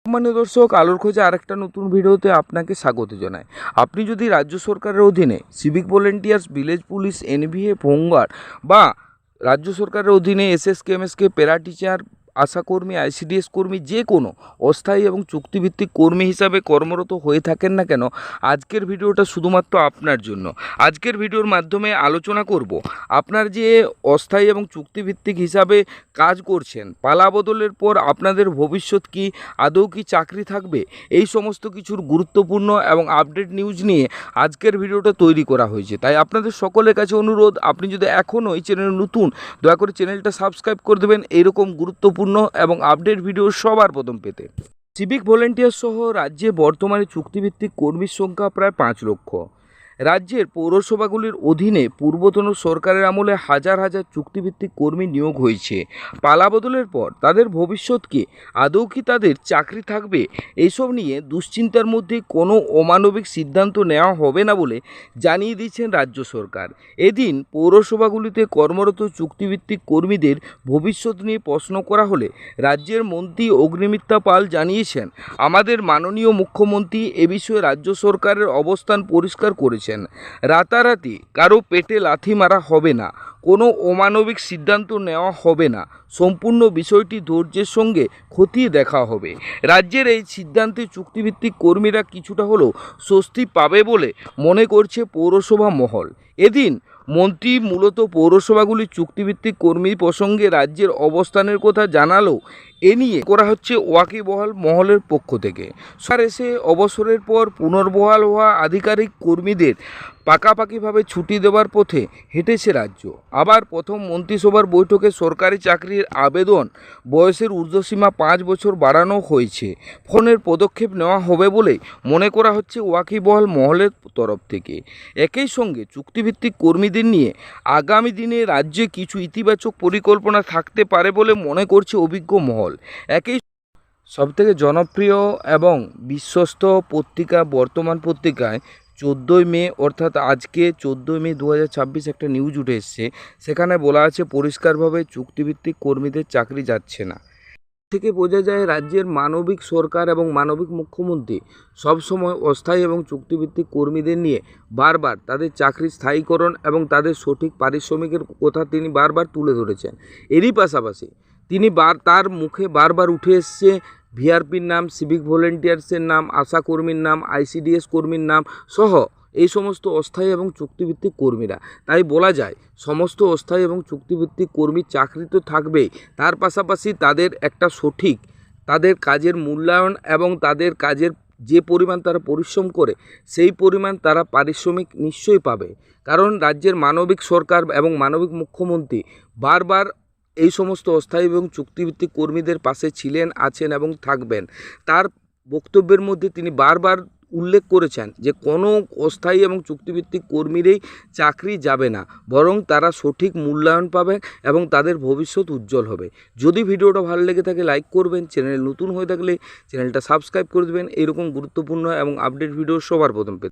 সম্মানীয় দর্শক, আলোর খোঁজে আরেকটা নতুন ভিডিওতে আপনাকে স্বাগত জানাই। আপনি যদি রাজ্য সরকারের অধীনে civic volunteers, village police, NVA, home guard বা রাজ্য সরকারের অধীনে এসএসকে, এমএসকে, প্যারা টিচার, আশাকর্মী, আইসিডিএস কর্মী, যে কোনো অস্থায়ী এবং চুক্তিভিত্তিক কর্মী হিসাবে কর্মরত হয়ে থাকেন না কেন, আজকের ভিডিওটা শুধুমাত্র আপনার জন্য। আজকের ভিডিওর মাধ্যমে আলোচনা করব আপনার যে অস্থায়ী এবং চুক্তিভিত্তিক হিসাবে কাজ করছেন, পালা বদলের পর আপনাদের ভবিষ্যৎ কি, আদৌ কি চাকরি থাকবে, এই সমস্ত কিছুর গুরুত্বপূর্ণ এবং আপডেট নিউজ নিয়ে আজকের ভিডিওটা তৈরি করা হয়েছে। তাই আপনাদের সকলের কাছে অনুরোধ, আপনি যদি এখনও এই চ্যানেলে নতুন, দয়া করে চ্যানেলটা সাবস্ক্রাইব করে দেবেন এইরকম গুরুত্বপূর্ণ এবং আপডেট ভিডিও সবার প্রথম পেতে। সিভিক ভলেন্টিয়ার সহ রাজ্যে বর্তমানে চুক্তিভিত্তিক কর্মীর সংখ্যা প্রায় 5 লক্ষ। রাজ্যের পৌরসভাগুলির অধীনে পূর্বতন সরকারের আমলে হাজার হাজার চুক্তিভিত্তিক কর্মী নিয়োগ হয়েছে। পালা বদলের পর তাদের ভবিষ্যৎ কি, আদৌ কি তাদের চাকরি থাকবে, এইসব নিয়ে দুশ্চিন্তার মধ্যে কোনো অমানবিক সিদ্ধান্ত নেওয়া হবে না বলে জানিয়ে দিয়েছেন রাজ্য সরকার। এদিন পৌরসভাগুলিতে কর্মরত চুক্তিভিত্তিক কর্মীদের ভবিষ্যৎ নিয়ে প্রশ্ন করা হলে রাজ্যের মন্ত্রী অগ্নিমিত্রা পাল জানিয়েছেন, আমাদের মাননীয় মুখ্যমন্ত্রী এ বিষয়ে রাজ্য সরকারের অবস্থান পরিষ্কার করেছেন। রাতারাতি কারো পেটে লাথি মারা হবে না, কোনো অমানবিক সিদ্ধান্ত নেওয়া হবে না, সম্পূর্ণ বিষয়টি ধৈর্যের সঙ্গে খতিয়ে দেখা হবে। রাজ্যের এই সিদ্ধান্তে চুক্তিভিত্তিক কর্মীরা কিছুটা হলেও স্বস্তি পাবে বলে মনে করছে পৌরসভা মহল। এদিন মন্ত্রী মূলত পৌরসভাগুলির চুক্তিভিত্তিক কর্মী প্রসঙ্গে রাজ্যের অবস্থানের কথা জানালেও এ নিয়ে করা হচ্ছে ওয়াকিবহাল মহলের পক্ষ থেকে। সরকার এসে অবসরের পর পুনর্বহাল হওয়া আধিকারিক কর্মীদের পাকাপাকিভাবে ছুটি দেওয়ার পথে হেঁটেছে রাজ্য। আবার প্রথম মন্ত্রিসভার বৈঠকে সরকারি চাকরির আবেদন বয়সের ঊর্ধ্বসীমা 5 বছর বাড়ানো হয়েছে। ফোনের পদক্ষেপ নেওয়া হবে বলে মনে করা হচ্ছে ওয়াকিবহাল মহলের তরফ থেকে। একই সঙ্গে চুক্তিভিত্তিক কর্মীদের নিয়ে আগামী দিনে রাজ্যে কিছু ইতিবাচক পরিকল্পনা থাকতে পারে বলে মনে করছে অভিজ্ঞ মহল। একই সবথেকে জনপ্রিয় এবং বিশ্বস্ত পত্রিকা বর্তমান পত্রিকায় 14ই মে অর্থাৎ আজকে 14ই মে 2026 একটা নিউজ উঠে এসছে। সেখানে বলা আছে পরিষ্কারভাবে চুক্তিভিত্তিক কর্মীদের চাকরি যাচ্ছে না। থেকে বোঝা যায় রাজ্যের মানবিক সরকার এবং মানবিক মুখ্যমন্ত্রী সবসময় অস্থায়ী এবং চুক্তিভিত্তিক কর্মীদের নিয়ে বারবার তাদের চাকরি স্থায়ীকরণ এবং তাদের সঠিক পারিশ্রমিকের কথা তিনি বারবার তুলে ধরেছেন। এরই পাশাপাশি তিনি তার মুখে বারবার উঠে এসছে ভিআরপির নাম, সিভিক ভলেন্টিয়ার্সের নাম, আশাকর্মীর নাম, আইসিডিএস কর্মীর নাম সহ এই সমস্ত অস্থায়ী এবং চুক্তিভিত্তিক কর্মীরা। তাই বলা যায় সমস্ত অস্থায়ী এবং চুক্তিভিত্তিক কর্মীর চাকরি তো থাকবেই, তার পাশাপাশি তাদের একটা সঠিক তাদের কাজের মূল্যায়ন এবং তাদের কাজের যে পরিমাণ তারা পরিশ্রম করে সেই পরিমাণ তারা পারিশ্রমিক নিশ্চয়ই পাবে। কারণ রাজ্যের মানবিক সরকার এবং মানবিক মুখ্যমন্ত্রী বারবার এই সমস্ত অস্থায়ী এবং চুক্তিভিত্তিক কর্মীদের পাশে ছিলেন, আছেন এবং থাকবেন। তার বক্তব্যের মধ্যে তিনি বারবার উল্লেখ করেছেন যে কোনো অস্থায়ী এবং চুক্তিভিত্তিক কর্মীরই চাকরি যাবে না, বরং তারা সঠিক মূল্যায়ন পাবে এবং তাদের ভবিষ্যৎ উজ্জ্বল হবে। যদি ভিডিওটা ভালো লেগে থাকে লাইক করবেন, চ্যানেল নতুন হয়ে থাকলে চ্যানেলটা সাবস্ক্রাইব করে দেবেন এরকম গুরুত্বপূর্ণ এবং আপডেট ভিডিও সবার প্রথম পেতে।